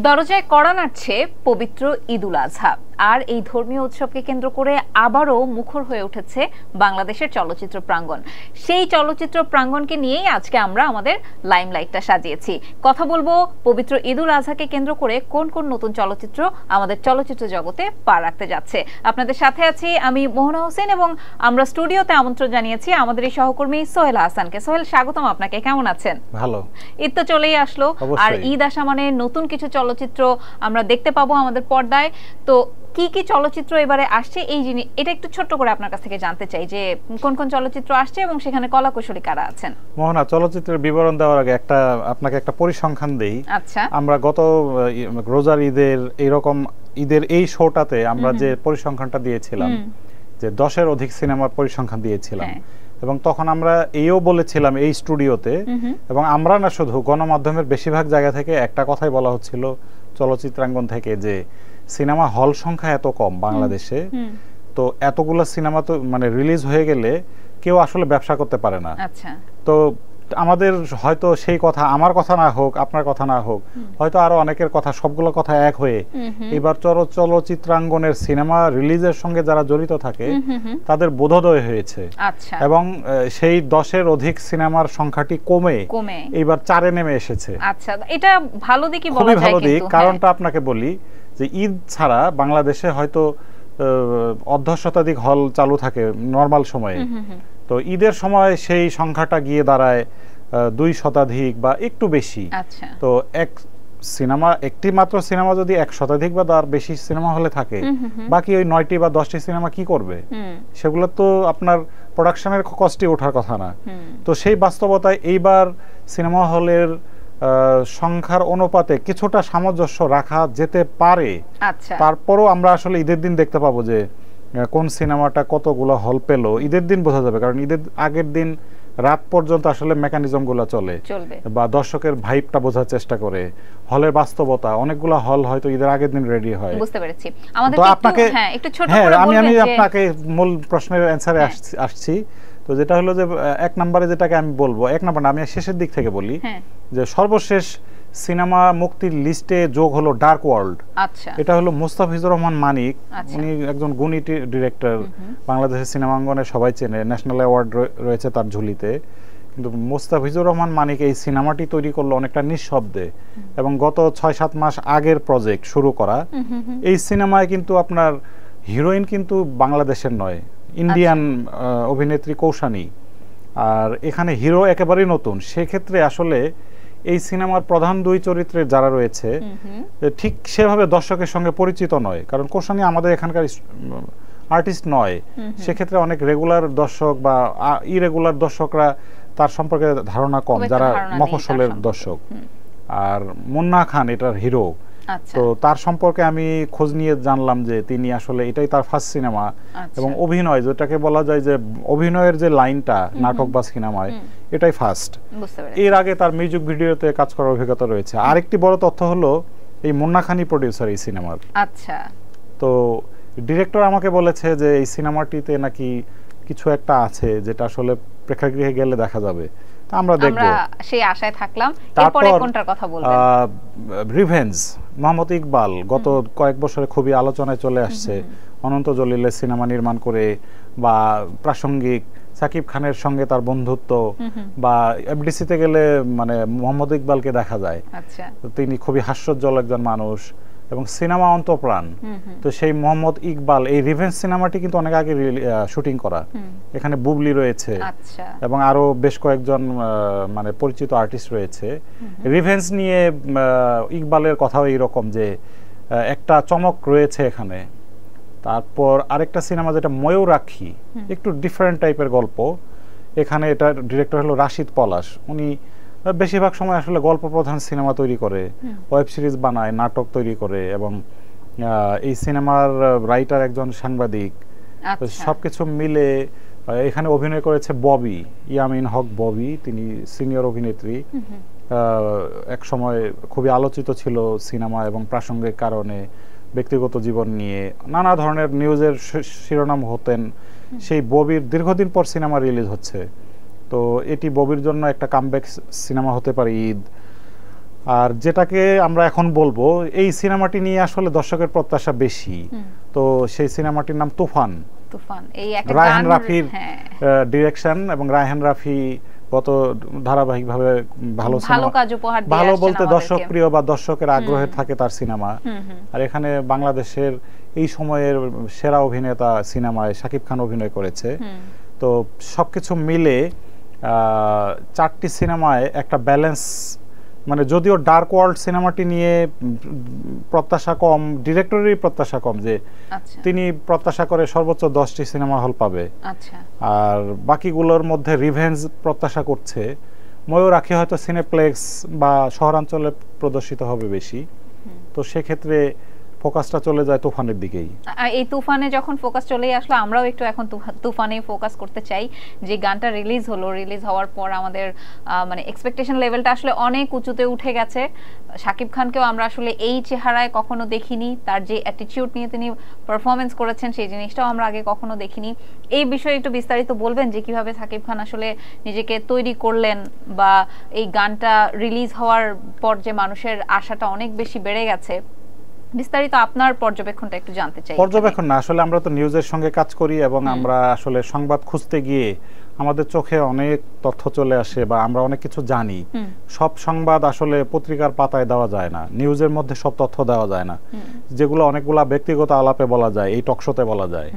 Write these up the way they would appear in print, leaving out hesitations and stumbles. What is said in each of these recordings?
দরজায় কড়া নাড়ছে পবিত্র ঈদুল আজহা, আর এই ধর্মীয় উৎসবকে কেন্দ্র করে আবারও মুখর হয়ে উঠেছে বাংলাদেশের চলচ্চিত্র প্রাঙ্গণ। সেই চলচ্চিত্র প্রাঙ্গণকে নিয়েই আজকে আমরা আমাদের লাইমলাইটটা সাজিয়েছি। কথা বলবো পবিত্র ঈদুল আজহাকে কেন্দ্র করে কোন কোন নতুন চলচ্চিত্র আমাদের চলচ্চিত্র জগতে পা রাখতে যাচ্ছে। আপনাদের সাথে আছি আমি মোহনা হোসেন, এবং আমরা স্টুডিওতে আমন্ত্রণ জানিয়েছি আমাদের এই সহকর্মী সোহেল হাসানকে। সোহেল, স্বাগতম আপনাকে। কেমন আছেন? ভালো। ঈদ তো চলেই আসলো, আর ঈদ আসা মানে নতুন কিছু চলচ্চিত্র আমরা দেখতে পাবো আমাদের পর্দায়। তো কি কি চলচ্চিত্র এবারে আসছে এই জিনিস, এটা একটু ছোট্ট করে আপনার কাছ থেকে জানতে চাই যে কোন কোন চলচ্চিত্র আসছে এবং সেখানে কলাকুশলী কারা আছেন। মোহনা, চলচ্চিত্রের বিবরণ দেওয়ার আগে আপনাকে একটা পরিসংখ্যান দেই। আচ্ছা। আমরা গত রোজার ঈদের এইরকম ঈদের এই শোটাতে আমরা যে পরিসংখ্যানটা দিয়েছিলাম, যে 10-এর অধিক সিনেমার পরিসংখ্যান দিয়েছিলাম, এবং তখন আমরা এইও বলেছিলাম এই স্টুডিওতে, এবং আমরা না শুধু গণমাধ্যমের বেশিরভাগ জায়গা থেকে একটা কথাই বলা হচ্ছিল চলচ্চিত্রাঙ্গন থেকে, যে সিনেমা হল সংখ্যা এত কম বাংলাদেশে, তো এতগুলো সিনেমা তো মানে রিলিজ হয়ে গেলে কেউ আসলে ব্যবসা করতে পারে না। আচ্ছা। তো আমাদের হয়তো সেই কথা, আমার কথা না হোক, আপনার কথা না হোক, হয়তো আরো অনেকের কথা, সবগুলো কথা এক হয়ে এবার চলচ্চিত্রাঙ্গনের সিনেমা রিলিজের সঙ্গে যারা জড়িত থাকে তাদের বোধোদয় হয়েছে। আচ্ছা। এবং সেই 10-এর অধিক সিনেমার সংখ্যাটি কমে এবার 4-এ নেমে এসেছে। আচ্ছা, এটা ভালো দিকই বলা যায়। খুবই ভালো দিক। কারণটা আপনাকে বলি, যে ঈদ ছাড়া বাংলাদেশে হয়তো অর্ধশতাধিক হল চালু থাকে নরমাল সময়ে, তো ঈদের সময় সেই সংখ্যাটা গিয়ে দাঁড়ায় 2 শতাধিক বা একটু বেশি। তো একটি মাত্র সিনেমা যদি 1 শতাধিক বা তার বেশি সিনেমা হলে থাকে, বাকি ওই 9টি বা 10টি সিনেমা কি করবে? সেগুলো তো আপনার প্রোডাকশনের কস্টে ওঠার কথা না। তো সেই বাস্তবতায় এইবার সিনেমা হলের সংখ্যার অনুপাতে কিছুটা সামঞ্জস্য রাখা যেতে পারে। তারপরও আমরা আসলে ঈদের দিন দেখতে পাবো যে কোন সিনেমাটা কতগুলো হল পেল। ঈদের দিন বোঝা যাবে, কারণ ঈদের আগের দিন রাত পর্যন্ত আসলে মেকানিজম গুলো চলবে, বা দর্শকের ভাইবটা বোঝার চেষ্টা করে। হলের বাস্তবতা, অনেকগুলো হল হয়তো ঈদের আগের দিন রেডি হয়। বুঝতে পেরেছি। আমাদের আপনাকে একটু ছোট করে আমি আপনাকে মূল প্রশ্নের অ্যানসারে আসছি। তো যেটা হলো যে 1 নম্বরে যেটাকে আমি বলবো, 1 নম্বর আমি শেষের দিক থেকে বলি, যে সর্বশেষ সিনেমা মুক্তির লিস্টে যোগ হলো ডার্ক ওয়ার্ল্ড। আচ্ছা। এটা হলো মুস্তাফিজুর রহমান মানিক, উনি একজন গুণী ডিরেক্টর, বাংলাদেশের সিনেমাঙ্গনে সবাই চেনে, ন্যাশনাল অ্যাওয়ার্ড রয়েছে তার ঝুলিতে। কিন্তু মুস্তাফিজুর রহমান মানিক এই সিনেমাটি তৈরি করলো অনেকটা নিঃশব্দে, এবং গত 6-7 মাস আগের প্রজেক্ট শুরু করা। এই সিনেমায় কিন্তু আপনার হিরোইন কিন্তু বাংলাদেশের নয়, ইন্ডিয়ান অভিনেত্রী কৌশানী, আর এখানে হিরো একেবারেই নতুন। সেক্ষেত্রে আসলে এই সিনেমার প্রধান 2 চরিত্রের যারা রয়েছে ঠিক সেভাবে দর্শকের সঙ্গে পরিচিত নয়, কারণ কৌশানী আমাদের এখানকার আর্টিস্ট নয়। সেক্ষেত্রে অনেক রেগুলার দর্শক বা ইরেগুলার দর্শকরা তার সম্পর্কে ধারণা কম, যারা মফস্বলের দর্শক। আর মুন্না খান এটার হিরো, তো তার সম্পর্কে আমি খোঁজ নিয়ে জানলাম যে তিনি আসলে এটাই তার ফার্স্ট সিনেমা, এবং অভিনয় যেটাকে বলা যায় যে অভিনয়ের যে লাইনটা নাটক বা সিনেমায়, এটাই ফার্স্ট। এর আগে তার মিউজিক ভিডিওতে কাজ করার অভিজ্ঞতা রয়েছে। আরেকটি বড় তথ্য হলো এই মুন্না খানই প্রডিউসার এই সিনেমার। আচ্ছা। তো ডিরেক্টর আমাকে বলেছে যে এই সিনেমাটিতে নাকি কিছু একটা আছে যেটা আসলে প্রেক্ষাগৃহে গেলে দেখা যাবে। আমরা দেখব, সেই আশায় থাকলাম। এরপরে কোনটার কথা বলবেন? রিভেঞ্জ, মোহাম্মদ ইকবাল গত কয়েক বছরে খুবই আলোচনায় চলে আসছে। অনন্ত জলিলের সিনেমা নির্মাণ করে, বা প্রাসঙ্গিক সাকিব খানের সঙ্গে তার বন্ধুত্ব, বা এফডিসিতে গেলে মানে মোহাম্মদ ইকবালকে দেখা যায়। তিনি খুবই হাস্যোজ্জ্বল একজন মানুষ এবং সিনেমা অন্তঃপ্রাণ। তো সেই মোহাম্মদ ইকবাল এই রিভেঞ্জ সিনেমাটি কিন্তু অনেক আগে শুটিং করা। এখানে বুবলি রয়েছে এবং আরো বেশ কয়েকজন মানে পরিচিত আর্টিস্ট রয়েছে। রিভেঞ্জ নিয়ে ইকবালের কথাও এইরকম যে একটা চমক রয়েছে এখানে। তারপর আরেকটা সিনেমা যেটা ময়ূরাক্ষী, একটু ডিফারেন্ট টাইপের গল্প। এখানে এটা ডিরেক্টর হলো রাশিদ পলাশ। উনি বেশিরভাগ সময় আসলে গল্প প্রধান সিনেমা তৈরি করে, ওয়েব সিরিজ বানায়, নাটক তৈরি করে, এবং এই সিনেমার রাইটার একজন সাংবাদিক। সবকিছু মিলে এখানে অভিনয় করেছে ববি, ইয়ামিন হক ববি। তিনি সিনিয়র অভিনেত্রী, এক সময় খুবই আলোচিত ছিল সিনেমা এবং প্রাসঙ্গিক কারণে, ব্যক্তিগত জীবন নিয়ে নানা ধরনের নিউজের শিরোনাম হতেন। সেই ববির দীর্ঘদিন পর সিনেমা রিলিজ হচ্ছে। তো এটি ববির জন্য একটা কামব্যাক সিনেমা হতে পারে ঈদ। আর যেটাকে আমরা এখন বলবো, এই সিনেমাটি নিয়ে আসলে দর্শকের প্রত্যাশা বেশি, তো সেই সিনেমাটির নাম তুফান। রায়হান রাফির ডিরেকশন, এবং রায়হান রাফি গত ধারাবাহিকভাবে ভালো বলতে দর্শক প্রিয় বা দর্শকের আগ্রহের থাকে তার সিনেমা। আর এখানে বাংলাদেশের এই সময়ের সেরা অভিনেতা সিনেমায় শাকিব খান অভিনয় করেছে। তো সবকিছু মিলে 4টি সিনেমায় একটা ব্যালেন্স, মানে যদিও ডার্ক ওয়ার্ল্ড সিনেমাটি নিয়ে প্রত্যাশা কম, ডিরেক্টরেরই প্রত্যাশা কম, যে তিনি প্রত্যাশা করে সর্বোচ্চ 10টি সিনেমা হল পাবে, আর বাকিগুলোর মধ্যে রিভেঞ্জ প্রত্যাশা করছে। ময়ূর আঁখি হয়তো সিনেপ্লেক্স বা শহরাঞ্চলে প্রদর্শিত হবে বেশি, তো সেক্ষেত্রে ফোকাসটা চলে যায় তুফানের দিকেই। এই তুফানে যখন ফোকাস চলেই আসলো, আমরাও একটু এখন তুফানে ফোকাস করতে চাই। যে গানটা রিলিজ হলো, রিলিজ হওয়ার পর আমাদের মানে এক্সপেকটেশন লেভেলটা আসলে অনেক উঁচুতে উঠে গেছে। শাকিব খানকেও আমরা আসলে এই চেহারায় কখনো দেখিনি, তার যে অ্যাটিটিউড নিয়ে তিনি পারফরমেন্স করেছেন সেই জিনিসটাও আমরা আগে কখনো দেখিনি। এই বিষয়ে একটু বিস্তারিত বলবেন যে কিভাবে শাকিব খান আসলে নিজেকে তৈরি করলেন, বা এই গানটা রিলিজ হওয়ার পর যে মানুষের আশাটা অনেক বেশি বেড়ে গেছে, বিস্তারিত আপনার পর্যবেক্ষণটা একটু জানতে চাই। পর্যবেক্ষণ না, আসলে আমরা তো নিউজের সঙ্গে কাজ করি, এবং আমরা আসলে সংবাদ খুঁজতে গিয়ে আমাদের চোখে অনেক তথ্য চলে আসে, বা আমরা অনেক কিছু জানি। সব সংবাদ আসলে পত্রিকার পাতায় দেওয়া যায় না, নিউজের মধ্যে সব তথ্য দেওয়া যায় না, যেগুলো অনেকগুলা ব্যক্তিগত আলাপে বলা যায়, এই টকশোতে বলা যায়।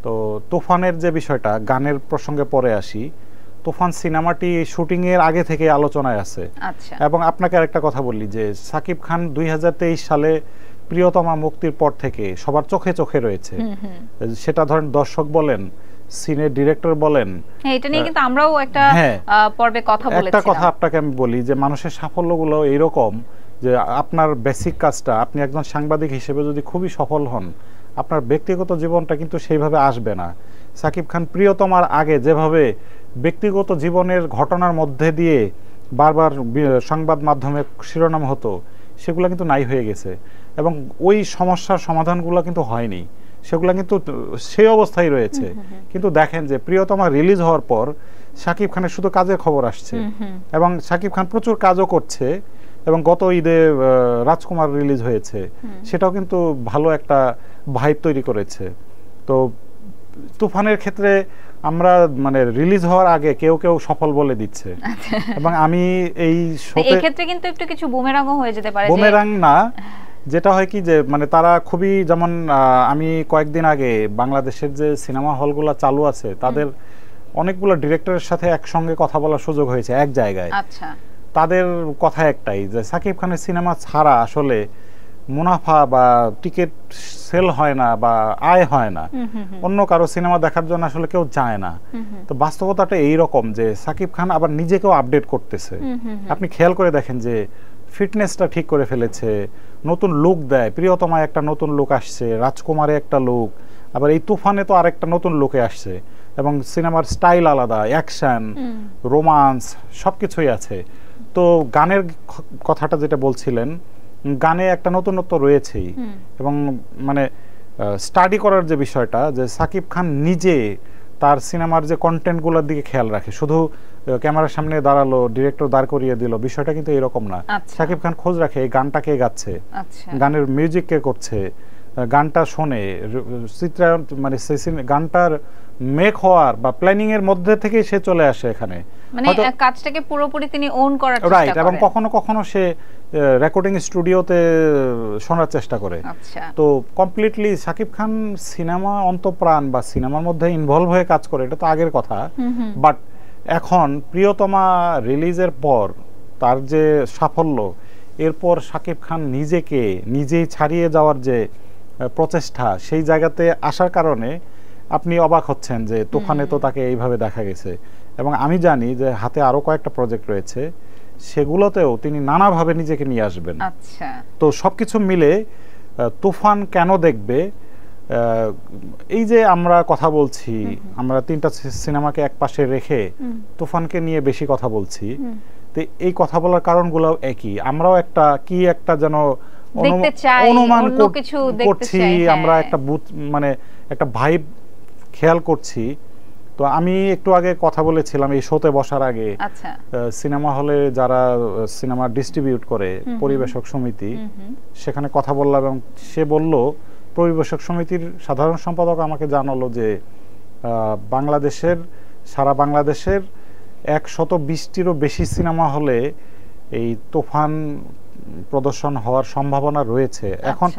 তো তুফানের যে বিষয়টা, গানের প্রসঙ্গে পরে আসি। তুফান সিনেমাটি শুটিং এর আগে থেকে আলোচনায় আছে। এবং আপনাকে আরেকটা কথা বলি, যে শাকিব খান 2023 সালে প্রিয়তমা মুক্তির পর থেকে সবার চোখে চোখে রয়েছে। সেটা ধরেন দর্শক বলেন, সিনে ডিরেক্টর বলেন, এটা নিয়ে কিন্তু আমরাও একটা পর্বে কথা বলেছিলাম। একটা কথা আপনাকে আমি বলি, যে মানুষের সাফল্যগুলো এইরকম, যে আপনার বেসিক কাজটা, আপনি একজন সাংবাদিক হিসেবে যদি খুবই সফল হন, আপনার ব্যক্তিগত জীবনটা কিন্তু সেইভাবে আসবে না। শাকিব খান প্রিয়তমার আগে যেভাবে ব্যক্তিগত জীবনের ঘটনার মধ্যে দিয়ে বারবার সংবাদ মাধ্যমে শিরোনাম হতো, সেগুলো কিন্তু নাই হয়ে গেছে, এবং ওই সমস্যার সমাধানগুলো কিন্তু হয়নি, সেগুলো কিন্তু সেই অবস্থায় রয়েছে। কিন্তু দেখেন যে প্রিয়তমা রিলিজ হওয়ার পর শাকিব খানের শুধু কাজের খবর আসছে, এবং শাকিব খান প্রচুর কাজও করছে, এবং গত ঈদে রাজকুমার রিলিজ হয়েছে, সেটাও কিন্তু ভালো একটা ভাইব তৈরি করেছে। তো তুফানের ক্ষেত্রে আমরা মানে রিলিজ হওয়ার আগে কেউ কেউ সফল বলে দিচ্ছে, এবং আমি এই শোতে ক্ষেত্রে কিন্তু একটু কিছু বুমেরাংও হয়ে যেতে পারে। বুমেরাং না, যেটা হয় কি, যে মানে তারা খুবই, যেমন আমি কয়েকদিন আগে বাংলাদেশের যে সিনেমা হলগুলো চালু আছে, তাদের অনেকগুলো ডিরেক্টরের সাথে একসঙ্গে কথা বলার সুযোগ হয়েছে এক জায়গায়। তাদের কথা একটাই, যে শাকিব খানের সিনেমা ছাড়া আসলে মুনাফা বা টিকিট সেল হয় না বা আয় হয় না, অন্য কারো সিনেমা দেখার জন্য আসলে কেউ যায় না। তো বাস্তবতাটা এইরকম, যে শাকিব খান আবার নিজেকেও আপডেট করতেছে। আপনি খেয়াল করে দেখেন যে ফিটনেসটা ঠিক করে ফেলেছে, নতুন লুক দেয়, প্রিয়তমায় একটা নতুন লুক আসছে, রাজকুমারে একটা লুক, আবার এই তুফানে তো আরেকটা নতুন লুকে আসছে, এবং সিনেমার স্টাইল আলাদা, অ্যাকশন, রোমান্স সবকিছুই আছে। তো গানের কথাটা যেটা বলছিলেন, গানে একটা নতুনত্ব রয়েছেই, এবং মানে স্টাডি করার যে বিষয়টা, যে শাকিব খান নিজে তার সিনেমার যে কন্টেন্টগুলোর দিকে খেয়াল রাখে, শুধু ক্যামেরার সামনে দাঁড়ালো, ডিরেক্টর দাঁড় করিয়ে দিল, বিষয়টা কিন্তু এরকম না। শাকিব খান খোঁজ রাখে এই গানটা কে গাচ্ছে, গানের মিউজিক কে করছে, গানটা শোনে, চিত্রায়ন, মানে গানটার মেক হওয়ার বা প্ল্যানিং এর মধ্যে থেকে সে চলে আসে এখানে, মানে কাজটাকে পুরোপুরি তিনি ওন করার চেষ্টা করেন। রাইট, এবং কখনো কখনো সে রেকর্ডিং স্টুডিওতে শোনার চেষ্টা করে। তো কমপ্লিটলি শাকিব খান সিনেমা অন্তঃপ্রাণ বা সিনেমার মধ্যে ইনভলভ হয়ে কাজ করে, এটা তো আগের কথা। বাট এখন প্রিয়তমা রিলিজের পর তার যে সাফল্য, এরপর শাকিব খান নিজেই ছাড়িয়ে যাওয়ার যে প্রচেষ্টা, সেই জায়গাতে আসার কারণে আপনি অবাক হচ্ছেন যে তুফানে তো তাকে এইভাবে দেখা গেছে। এবং আমি জানি যে হাতে আরো কয়েকটা প্রজেক্ট রয়েছে, সেগুলোতেও তিনি নানাভাবে নিজেকে নিয়ে আসবেন। তো সবকিছু মিলে তুফান কেন দেখবে, এই যে আমরা কথা বলছি, আমরা তিনটা সিনেমাকে এক পাশে রেখে তুফানকে নিয়ে বেশি কথা বলছি, তো এই কথা বলার কারণগুলো একই। আমরাও একটা যেন অনুমান করছি, আমরা একটা মানে একটা ভাইব খেয়াল করছি, তো আমি একটু আগে কথা বলেছিলাম এই শোতে বসার আগে, আচ্ছা, সিনেমা হলে যারা সিনেমা ডিস্ট্রিবিউট করে পরিবেশক সমিতি, সেখানে কথা বললাম এবং সে বলল, পরিবেশক সমিতির সাধারণ সম্পাদক আমাকে জানালো যে বাংলাদেশের, সারা বাংলাদেশের 120টিরও বেশি সিনেমা হলে এই তুফান প্রদর্শন হওয়ার সম্ভাবনা রয়েছে। এখন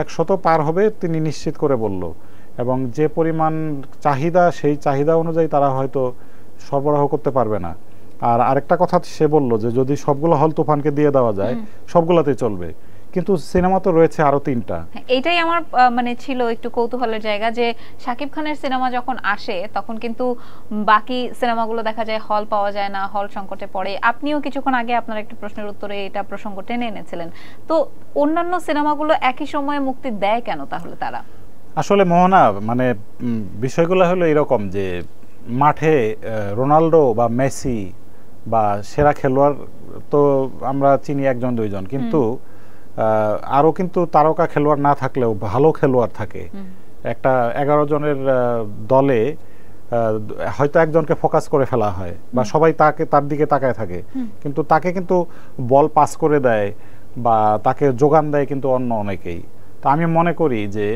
100 পার হবে তিনি নিশ্চিত করে বলল, এবং যে পরিমাণ চাহিদা, সেই চাহিদা অনুযায়ী তারা হয়তো সরবরাহ করতে পারবে না। আর আরেকটা কথা সে বলল যে যদি সবগুলো হল তুফানকে দিয়ে দেওয়া যায় সবগুলোতেই চলবে, কিন্তু সিনেমা তো রয়েছে আরো 3টা। এইটাই আমার মানে ছিল একটু কৌতূহলের জায়গা, যে শাকিব খানের সিনেমা যখন আসে তখন কিন্তু বাকি সিনেমাগুলো দেখা যায় হল পাওয়া যায় না, হল সংকটে পড়ে। আপনিও কিছুক্ষণ আগে আপনার একটা প্রশ্নের উত্তরে এটা প্রসঙ্গ টেনে এনেছিলেন। তো অন্যান্য সিনেমাগুলো একই সময়ে মুক্তি দেয় কেন তাহলে তারা? আসলে মোহনা, মানে বিষয়গুলো হলো এরকম যে মাঠে রোনাল্ডো বা মেসি বা সেরা খেলোয়াড় তো আমরা চিনি 1-2 জন, কিন্তু আরো কিন্তু তারকা খেলোয়াড় না থাকলেও ভালো খেলোয়াড় থাকে। একটা 11 জনের দলে হয়তো একজনকে ফোকাস করে ফেলা হয় বা সবাই তার দিকে তাকায় থাকে, কিন্তু তাকে কিন্তু বল পাস করে দেয় বা তাকে যোগান দেয় কিন্তু অন্য অনেকেই। তো আমি মনে করি যে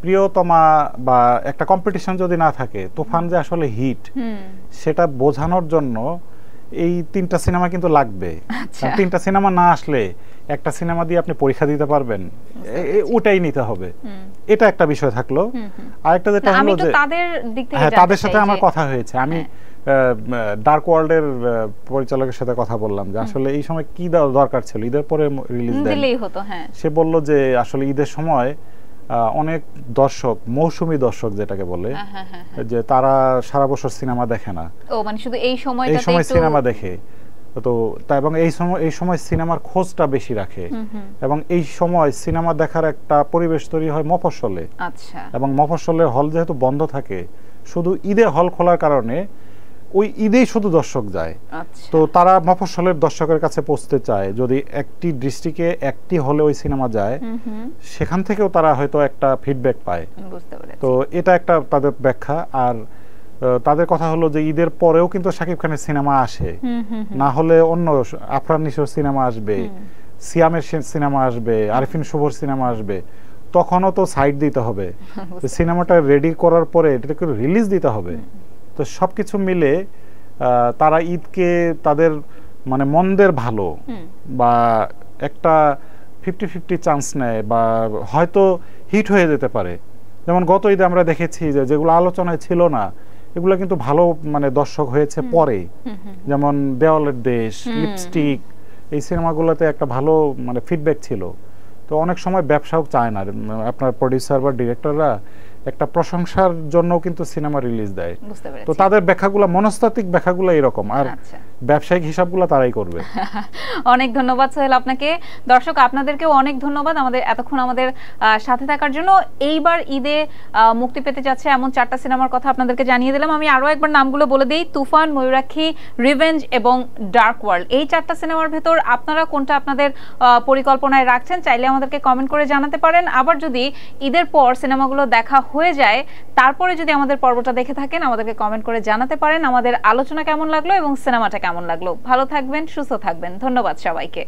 প্রিয়তমা বা একটা কম্পিটিশন যদি না থাকে, তুফান যে আসলে হিট সেটা বোঝানোর জন্য এই 3টা সিনেমা কিন্তু লাগবে। 3টা সিনেমা না আসলে একটা সিনেমা দিয়ে আপনি পরীক্ষা দিতে পারবেন, ওটাই নিতে হবে। এটা একটা বিষয় থাকলো। আরেকটা যেটা হলো যে তাদের সাথে আমার কথা হয়েছে, আমি ডার্ক ওয়ার্ল্ডের পরিচালকের সাথে কথা বললাম যে আসলে এই সময় কি দরকার ছিল, ঈদের পরে রিলিজ দিলেই হতো। সে বলল যে আসলে ঈদের সময় অনেক দর্শক, মৌসুমী দর্শক যেটাকে বলে, যে তারা সারা বছর সিনেমা দেখে না, মানে শুধু এই সময় সিনেমা দেখে। তো এবং এই সময় সিনেমার খোঁজটা বেশি রাখে, এবং এই সময় সিনেমা দেখার একটা পরিবেশ তৈরি হয় মফস্বলে। এবং মফস্বলের হল যেহেতু বন্ধ থাকে, শুধু ঈদে হল খোলার কারণে ওই ঈদেই শুধু দর্শক যায়। তো তারা মফস্বলের দর্শকের কাছে পৌঁছতে চায়। যদি একটি ডিস্ট্রিক্টে একটি হলে ওই সিনেমা যায়, সেখান থেকেও তারা হয়তো একটা ফিডব্যাক পায়। তো এটা একটা তাদের ব্যাখ্যা। আর তাদের কথা হলো যে ঈদের পরেও কিন্তু শাকিব খানের সিনেমা আসে, না হলে অন্য আফরান নিশোর সিনেমা আসবে, সিয়ামের সিনেমা আসবে, আরিফিন শুভর সিনেমা আসবে, তখনও তো সাইড দিতে হবে। সিনেমাটা রেডি করার পরে এটাকে রিলিজ দিতে হবে। তো সবকিছু মিলে তারা ঈদকে তাদের মানে মন্দের ভালো বা একটা 50-50 চান্স নেয়, বা হয়তো হিট হয়ে যেতে পারে। যেমন গত ঈদে আমরা দেখেছি যে যেগুলো আলোচনায় ছিল না, এগুলো কিন্তু ভালো মানে দর্শক হয়েছে পরে। যেমন দেওয়ালের দেশ, লিপস্টিক, এই সিনেমাগুলোতে একটা ভালো মানে ফিডব্যাক ছিল। তো অনেক সময় ব্যবসাও চায় না, আপনার প্রডিউসার বা ডিরেক্টররা একটা প্রশংসার জন্য কিন্তু সিনেমা রিলিজ দেয়। তো তাদের ব্যাখ্যাগুলো, মনস্তাত্ত্বিক ব্যাখ্যাগুলো এরকম, আর ব্যবসায়িক হিসাবগুলো তারাই করবে। অনেক ধন্যবাদ সোহেল আপনাকে। দর্শক আপনাদেরকেও অনেক ধন্যবাদ আমাদের এতক্ষণ আমাদের সাথে থাকার জন্য। এইবার ঈদে মুক্তি পেতে যাচ্ছে এমন 4টা সিনেমার কথা আপনাদেরকে জানিয়ে দিলাম। আমি আরো একবার নামগুলো বলে দিই: তুফান, ময়ূরাক্ষী, রিভেঞ্জ এবং ডার্ক ওয়ার্ল্ড। এই 4টা সিনেমার ভেতর আপনারা কোনটা আপনাদের পরিকল্পনায় রাখছেন চাইলে আমাদেরকে কমেন্ট করে জানাতে পারেন। আবার যদি ঈদের পর সিনেমাগুলো দেখা হয়ে যায়, তারপরে যদি আমাদের পর্বটা দেখে থাকেন, আমাদেরকে কমেন্ট করে জানাতে পারেন আমাদের আলোচনা কেমন লাগলো এবং সিনেমাটা কেমন লাগলো। ভালো থাকবেন, সুস্থ থাকবেন। ধন্যবাদ সবাইকে।